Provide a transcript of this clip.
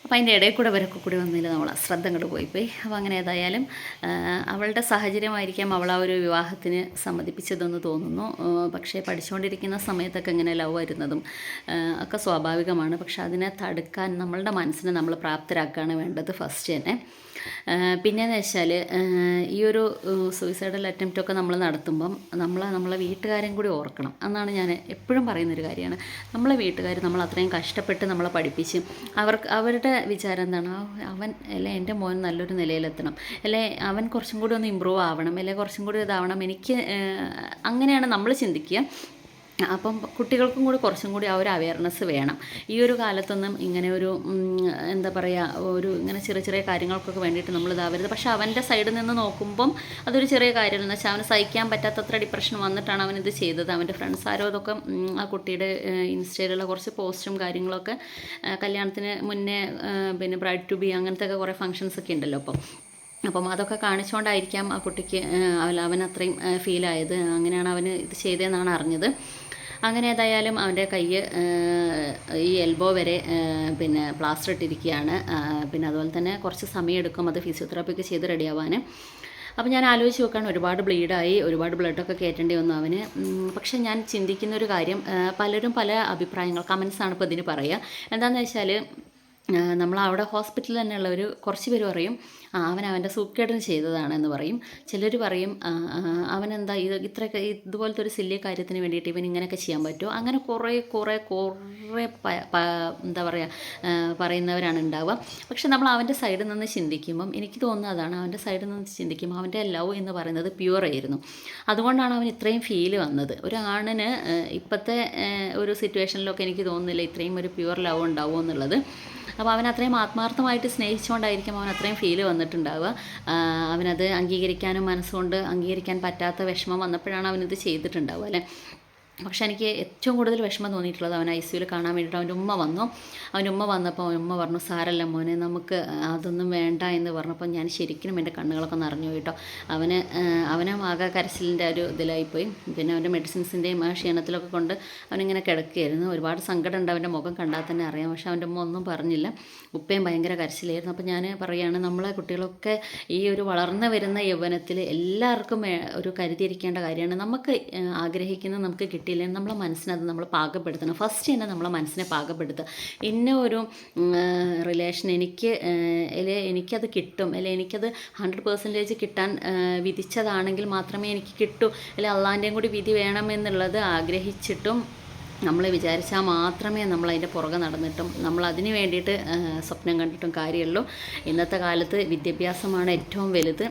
അപ്പോൾ അതിൻ്റെ ഇടയിൽ കൂടെ വരൊക്കെ കൂടി വന്നില്ല, നമ്മൾ ശ്രദ്ധ അങ്ങോട്ട് പോയിപ്പോയി. അപ്പോൾ അങ്ങനെ ഏതായാലും അവളുടെ സാഹചര്യമായിരിക്കാം അവൾ ആ ഒരു വിവാഹത്തിന് സമ്മതിപ്പിച്ചതെന്ന് തോന്നുന്നു. പക്ഷേ പഠിച്ചുകൊണ്ടിരിക്കുന്ന സമയത്തൊക്കെ ഇങ്ങനെ ലവ് വരുന്നതും ഒക്കെ സ്വാഭാവികമാണ്. പക്ഷെ അതിനെ തടുക്കാൻ നമ്മളുടെ മനസ്സിനെ നമ്മൾ പ്രാപ്തരാക്കുകയാണ് വേണ്ടത് ഫസ്റ്റ് തന്നെ. പിന്നെയെന്ന് വെച്ചാൽ ഈ ഒരു സൂയിസൈഡൽ അറ്റംപ്റ്റൊക്കെ നമ്മൾ നടത്തുമ്പം നമ്മളെ വീട്ടുകാരെയും കൂടി ഓർക്കണം എന്നാണ് ഞാൻ എപ്പോഴും പറയുന്നൊരു കാര്യമാണ്. നമ്മളെ വീട്ടുകാർ നമ്മൾ അത്രയും കഷ്ടപ്പെട്ട് നമ്മളെ പഠിപ്പിച്ച് അവരുടെ വിചാരം എന്താണ്, അവൻ അല്ലെ എൻ്റെ മോൻ നല്ലൊരു നിലയിലെത്തണം, അല്ലെ അവൻ കുറച്ചും കൂടി ഒന്ന് ഇമ്പ്രൂവ് ആവണം, അല്ലെ കുറച്ചും കൂടി ഇതാവണം, എനിക്ക് അങ്ങനെയാണ് നമ്മൾ ചിന്തിക്കുക. അപ്പം കുട്ടികൾക്കും കൂടി കുറച്ചും കൂടി ആ ഒരു അവയർനെസ് വേണം. ഈ ഒരു കാലത്തൊന്നും ഇങ്ങനെ ഒരു എന്താ പറയുക, ഒരു ഇങ്ങനെ ചെറിയ ചെറിയ കാര്യങ്ങൾക്കൊക്കെ വേണ്ടിയിട്ട് നമ്മൾ ഇതാവരുത്. പക്ഷെ അവൻ്റെ സൈഡിൽ നിന്ന് നോക്കുമ്പം അതൊരു ചെറിയ കാര്യമെന്ന് വെച്ചാൽ അവന് സഹിക്കാൻ പറ്റാത്തത്ര ഡിപ്രഷൻ വന്നിട്ടാണ് അവനിത് ചെയ്തത്. അവൻ്റെ ഫ്രണ്ട്സ് ആരോ ഇതൊക്കെ ആ കുട്ടിയുടെ ഇൻസ്റ്റയിലുള്ള കുറച്ച് പോസ്റ്റും കാര്യങ്ങളൊക്കെ കല്യാണത്തിന് മുന്നേ പിന്നെ ബ്രൈഡ് ടു ബി അങ്ങനത്തെ ഒക്കെ കുറേ ഫങ്ഷൻസ് ഒക്കെ ഉണ്ടല്ലോ അപ്പം അതൊക്കെ കാണിച്ചുകൊണ്ടായിരിക്കാം ആ കുട്ടിക്ക് അവൻ അത്രയും ഫീലായത്. അങ്ങനെയാണ് അവന് ഇത് ചെയ്തതെന്നാണ് അറിഞ്ഞത്. അങ്ങനെ ഏതായാലും അവൻ്റെ കൈ ഈ എൽബോ വരെ പിന്നെ പ്ലാസ്റ്റർ ഇട്ടിരിക്കുകയാണ്. പിന്നെ അതുപോലെ തന്നെ കുറച്ച് സമയമെടുക്കും അത് ഫിസിയോതെറാപ്പിക്ക് ചെയ്ത് റെഡിയാവാൻ. അപ്പോൾ ഞാൻ ആലോചിച്ച് നോക്കുകയാണ്, ഒരുപാട് ബ്ലീഡായി, ഒരുപാട് ബ്ലഡൊക്കെ കയറ്റേണ്ടി വന്നു അവന്. പക്ഷേ ഞാൻ ചിന്തിക്കുന്നൊരു കാര്യം, പലരും പല അഭിപ്രായങ്ങൾ കമൻസാണ് ഇപ്പോൾ ഇതിന് പറയുക. എന്താണെന്ന് വെച്ചാൽ നമ്മൾ അവിടെ ഹോസ്പിറ്റലിൽ തന്നെയുള്ളവർ കുറച്ച് പേര് പറയും അവൻ അവൻ്റെ സൂക്കേടിന് ചെയ്തതാണെന്ന് പറയും. ചിലർ പറയും അവനെന്താ ഇത്രയൊക്കെ ഇതുപോലത്തെ ഒരു സില്ലിയ കാര്യത്തിന് വേണ്ടിയിട്ട് ഇവൻ ഇങ്ങനെയൊക്കെ ചെയ്യാൻ പറ്റുമോ. അങ്ങനെ കുറേ എന്താ പറയുക പറയുന്നവരാണ് ഉണ്ടാവുക. പക്ഷെ നമ്മൾ അവൻ്റെ സൈഡിൽ നിന്ന് ചിന്തിക്കുമ്പം എനിക്ക് തോന്നുന്നതാണ്, അവൻ്റെ സൈഡിൽ നിന്ന് ചിന്തിക്കുമ്പോൾ അവൻ്റെ ലവ് എന്ന് പറയുന്നത് പ്യുവറായിരുന്നു. അതുകൊണ്ടാണ് അവൻ ഇത്രയും ഫീല് വന്നത്. ഒരു ആണിന് ഇപ്പോഴത്തെ ഒരു സിറ്റുവേഷനിലൊക്കെ എനിക്ക് തോന്നുന്നില്ല ഇത്രയും ഒരു പ്യുവർ ലവ് ഉണ്ടാവുമോ എന്നുള്ളത്. അപ്പോൾ അവൻ അത്രയും ആത്മാർത്ഥമായിട്ട് സ്നേഹിച്ചുകൊണ്ടായിരിക്കും അവൻ അത്രയും ഫീല് വന്നിട്ടുണ്ടാവുക. അവനത് അംഗീകരിക്കാനും മനസ്സുകൊണ്ട് അംഗീകരിക്കാൻ പറ്റാത്ത വിഷമം വന്നപ്പോഴാണ് അവനിത് ചെയ്തിട്ടുണ്ടാവുക അല്ലേ. പക്ഷെ എനിക്ക് ഏറ്റവും കൂടുതൽ വിഷമം തോന്നിയിട്ടുള്ളത് അവൻ ICUവിൽ കാണാൻ വേണ്ടിയിട്ട് അവൻ്റെ ഉമ്മ വന്നു. അവൻ്റെ ഉമ്മ വന്നപ്പോൾ അവൻ ഉമ്മ പറഞ്ഞു, സാരല്ല മോനെ, നമുക്ക് അതൊന്നും വേണ്ട എന്ന് പറഞ്ഞപ്പോൾ ഞാൻ ശരിക്കും എൻ്റെ കണ്ണുകളൊക്കെ നിറഞ്ഞു കേട്ടോ. അവനെ ആകെ കരച്ചിലിൻ്റെ ഒരു ഇതിലായിപ്പോയി. പിന്നെ അവൻ്റെ മെഡിസിൻസിൻ്റെയും ആ ക്ഷീണത്തിലൊക്കെ കൊണ്ട് അവനിങ്ങനെ കിടക്കുകയായിരുന്നു. ഒരുപാട് സങ്കടം ഉണ്ട് അവൻ്റെ മുഖം കണ്ടാൽ തന്നെ അറിയാം. പക്ഷെ അവൻ്റെ ഉമ്മ ഒന്നും പറഞ്ഞില്ല. ഉപ്പയും ഭയങ്കര കരച്ചിലായിരുന്നു. അപ്പോൾ ഞാൻ പറയുകയാണ്, നമ്മളെ കുട്ടികളൊക്കെ ഈ ഒരു വളർന്നു വരുന്ന യൗവനത്തിൽ എല്ലാവർക്കും ഒരു കരുതിയിരിക്കേണ്ട കാര്യമാണ്. നമുക്ക് ആഗ്രഹിക്കുന്നത് നമുക്ക് കിട്ടിയില്ലെങ്കിൽ നമ്മളെ മനസ്സിനത് നമ്മൾ പാകപ്പെടുത്തണം. ഫസ്റ്റ് തന്നെ നമ്മളെ മനസ്സിനെ പാകപ്പെടുത്തുക. ഇന്ന ഒരു റിലേഷൻ എനിക്കത് കിട്ടും, അല്ലെ എനിക്കത് 100% കിട്ടാൻ വിധിച്ചതാണെങ്കിൽ മാത്രമേ എനിക്ക് കിട്ടൂ, അല്ലെ അള്ളാൻ്റെയും കൂടി വിധി വേണമെന്നുള്ളത് ആഗ്രഹിച്ചിട്ടും നമ്മൾ വിചാരിച്ചാൽ മാത്രമേ നമ്മൾ അതിൻ്റെ പുറകെ നടന്നിട്ടും നമ്മൾ അതിന് വേണ്ടിയിട്ട് സ്വപ്നം കണ്ടിട്ടും കാര്യമുള്ളൂ. ഇന്നത്തെ കാലത്ത് വിദ്യാഭ്യാസമാണ് ഏറ്റവും വലുത്.